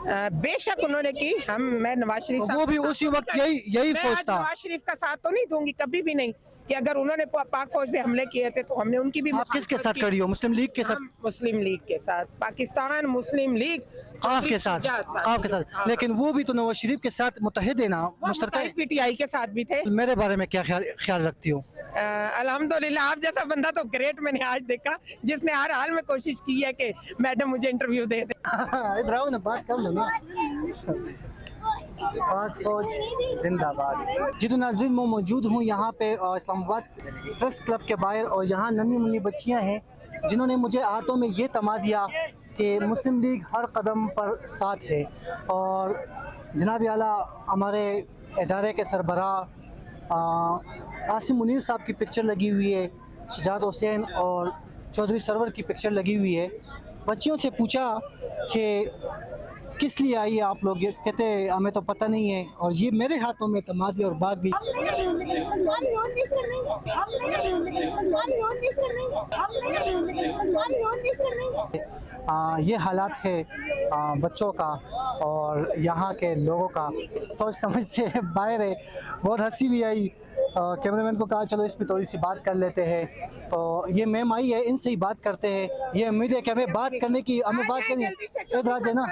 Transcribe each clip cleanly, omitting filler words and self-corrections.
बेशक उन्होंने की। मैं नवाज शरीफ साहब वो भी उसी वक्त यही मैं फौज आज था। नवाज शरीफ का साथ तो नहीं दूंगी, कभी भी नहीं, कि अगर उन्होंने पाक फौज पे हमले किए थे तो हमने उनकी भी आप किसके मुखालफत साथ की। खड़ी हो? मुस्लिम लीग के साथ? हम मुस्लिम लीग के साथ, पाकिस्तान मुस्लिम लीग आपके साथ? आपके साथ? हाँ, लेकिन वो भी तो नवाज शरीफ के साथ मुत्तहिद है ना, मुश्तरका है। पीटीआई के साथ भी थे। मेरे बारे में क्या ख्याल रखती हो? अल्हम्दुलिल्लाह, आप जैसा बंदा तो ग्रेट मैंने आज देखा, जिसने हर हाल में कोशिश की है कि मैडम मुझे इंटरव्यू दे दे। इधर आओ ना, बात कर लो ना। पाक फौज जिंदाबाद। जी तो नाज़रीन, मैं मौजूद हूँ यहाँ पे इस्लामाबाद प्रेस क्लब के बाहर, और यहाँ नन्ही मुन्नी बच्चियाँ हैं जिन्होंने मुझे हाथों में ये तमा दिया कि मुस्लिम लीग हर कदम पर साथ है। और जनाब आला हमारे इदारे के सरबराह आसिम मुनीर साहब की पिक्चर लगी हुई है, शजात हुसैन और चौधरी सरवर की पिक्चर लगी हुई है। बच्चियों से पूछा कि किस लिए आई है आप लोग, ये कहते हमें तो पता नहीं है, और ये मेरे हाथों में तमा दिया और भाग भी। ये हालात है बच्चों का और यहाँ के लोगों का, सोच समझ से बाहर है। बहुत हंसी भी आई। कैमरामैन को कहा चलो इस पे थोड़ी सी बात कर लेते हैं, तो ये मैम आई है, इनसे ही बात करते हैं। ये उम्मीद है कि हमें बात करने है ना।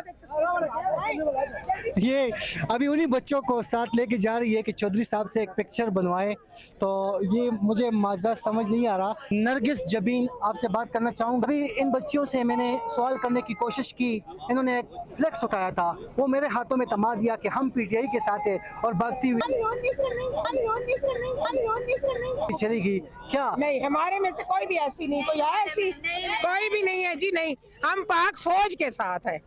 ये अभी उन्हीं बच्चों को साथ लेके जा रही है कि चौधरी साहब से एक पिक्चर बनवाए, तो ये मुझे माजरा समझ नहीं आ रहा। नरगिस जबीन, आपसे बात करना चाहूँगा। अभी इन बच्चियों से मैंने सवाल करने की कोशिश की, इन्होंने एक फ्लेक्स उठाया था, वो मेरे हाथों में तमा दिया कि हम पीटीआई के साथ है, और भागती हुई चली गई। क्या नहीं, हमारे में से कोई भी ऐसी नहीं, कोई है ऐसी, कोई भी नहीं है जी, नहीं, हम पाक फौज के साथ है।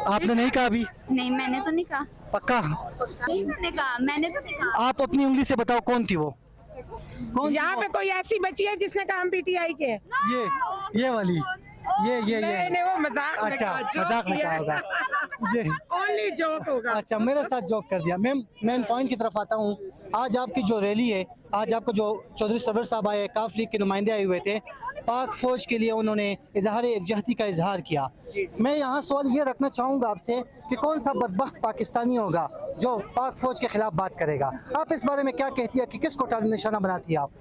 आपने नहीं कहा अभी? नहीं, मैंने तो नहीं कहा। पक्का? नहीं, मैंने तो नहीं कहा। आप अपनी उंगली से बताओ कौन थी वो? यहाँ पे कोई ऐसी बच्ची है जिसने कहा हम पीटीआई के? ये वाली, ये मैंने वो मजाक में अच्छा, कहा, मजाक में कहा होगा। ये ओनली जोक होगा। अच्छा, मेरे साथ जोक कर दिया। मैम, मैं पॉइंट की तरफ आता हूँ। आज आपकी जो रैली है, आज आपको जो चौधरी सरवर साहब आए, काफ लीग के नुमाइंदे आए हुए थे, पाक फौज के लिए उन्होंने इजहार एकजहती का इजहार किया। मैं यहाँ सवाल ये रखना चाहूँगा आपसे कि कौन सा बदबख्त पाकिस्तानी होगा जो पाक फौज के खिलाफ बात करेगा? आप इस बारे में क्या कहती है कि किसको टारगेट निशाना बनाती है आप?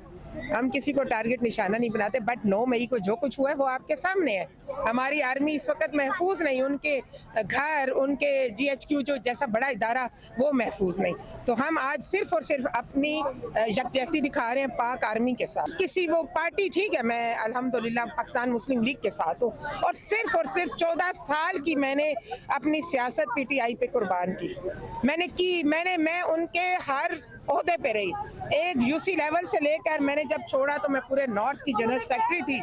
हम किसी को टारगेट निशाना नहीं बनाते, बट 9 मई को जो कुछ हुआ है वो आपके सामने है। हमारी आर्मी इस वक्त महफूज नहीं, उनके घर, उनके GHQ जो जैसा बड़ा इदारा, वो महफूज नहीं। तो हम आज सिर्फ और सिर्फ अपनी यकजहती दिखा रहे हैं पाक आर्मी के साथ। किसी वो पार्टी, ठीक है, मैं अल्हम्दुलिल्लाह पाकिस्तान मुस्लिम लीग के साथ हूँ, और सिर्फ 14 साल की मैंने अपनी सियासत PTI पे कुर्बान की। मैं उनके हर ओहदे पे रही। एक UC लेवल से लेकर मैंने जब छोड़ा तो मैं पूरे नॉर्थ की जनरल सेक्रेटरी थी,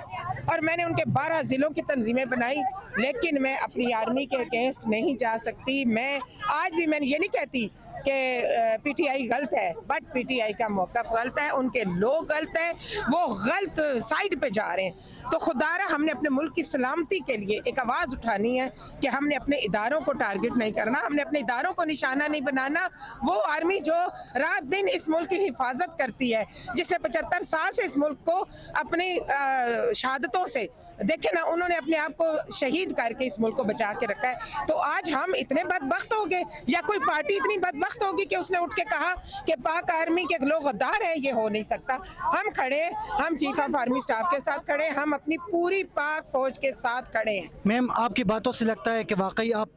और मैंने उनके 12 जिलों की तंजीमें बनाई, लेकिन मैं अपनी आर्मी के अगेंस्ट नहीं जा सकती। मैं आज भी मैंने ये नहीं कहती कि PTI गलत है, बट PTI का मौक़िफ़ गलत है, उनके लोग गलत हैं, वो गलत साइड पे जा रहे हैं। तो खुदारा हमने अपने मुल्क की सलामती के लिए एक आवाज़ उठानी है कि हमने अपने इदारों को टारगेट नहीं करना, हमने अपने इदारों को निशाना नहीं बनाना। वो आर्मी जो रात दिन इस मुल्क की हिफाजत करती है, जिसने 75 साल से इस मुल्क को अपनी शहादतों से, देखे ना, उन्होंने अपने आप को शहीद करके इस मुल्क को बचा के रखा है। तो आज हम इतने बदबख्त हो गए, या कोई पार्टी इतनी बदबख्त होगी कि उसने उठ के कहा कि पाक आर्मी के लोग गद्दार हैं? ये हो नहीं सकता। हम खड़े, हम चीफ ऑफ आर्मी स्टाफ के साथ खड़े, हम अपनी पूरी पाक फौज के साथ खड़े हैं। मैम, आपकी बातों से लगता है कि वाकई आप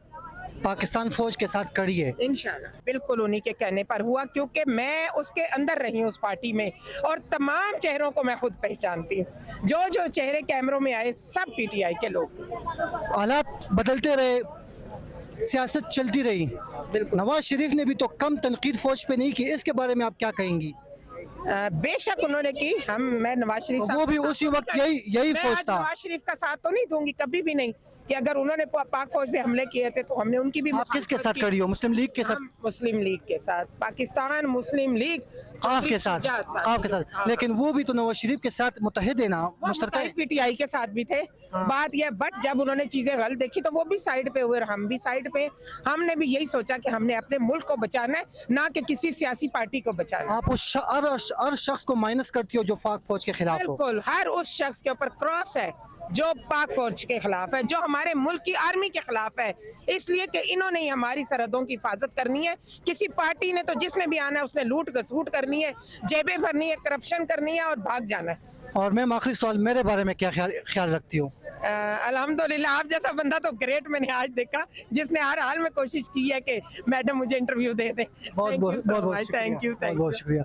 पाकिस्तान फौज के साथ खड़ी है? इंशाल्लाह, बिल्कुल उन्हीं के कहने पर हुआ, क्योंकि मैं उसके अंदर रही हूँ उस पार्टी में, और तमाम चेहरों को मैं खुद पहचानती हूँ। जो चेहरे कैमरों में आए सब PTI के लोग। हालात बदलते रहे, सियासत चलती रही, नवाज शरीफ ने भी तो कम तनकीद फौज पे नहीं की, इसके बारे में आप क्या कहेंगी? बेशक उन्होंने की। मैं नवाज शरीफ साहब, वो भी उसी वक्त यही फौज था। नवाज शरीफ का साथ तो नहीं दूंगी, कभी भी नहीं, कि अगर उन्होंने पाक फौज पे हमले किए थे तो हमने उनकी भी। आप किसके साथ खड़ी हो? मुस्लिम लीग के साथ? मुस्लिम लीग के साथ, पाकिस्तान मुस्लिम लीग आपके साथ? आपके साथ? हाँ। लेकिन वो भी तो नवाज शरीफ के साथ मुत्तहिद है ना, मुश्तरका है। PTI के साथ भी थे। हाँ। बात यह, बट जब उन्होंने चीजें गलत देखी तो वो भी साइड पे हुए और हम भी साइड पे। हमने भी यही सोचा कि हमने अपने मुल्क को बचाना है, ना कि किसी सियासी पार्टी को बचाना। आप उस हर शख्स को माइनस करती हो जो पाक फौज के खिलाफ हो? बिल्कुल, हर उस शख्स के ऊपर क्रॉस है जो पाक फौज के खिलाफ है, जो हमारे मुल्क की आर्मी के खिलाफ है, इसलिए कि इन्होंने ही हमारी सरहदों की हिफाजत करनी है। किसी पार्टी ने तो जिसने भी आना है उसने लूट घसूट करनी है, जेबें भरनी है, करप्शन करनी है और भाग जाना है। और मैम आखिरी सवाल, मेरे बारे में क्या ख्याल रखती हो? अल्हम्दुलिल्लाह, आप जैसा बंदा तो ग्रेट मैंने आज देखा, जिसने हर हाल में कोशिश की है कि मैडम मुझे इंटरव्यू दे दें। बहुत बहुत थैंक यू। शुक्रिया।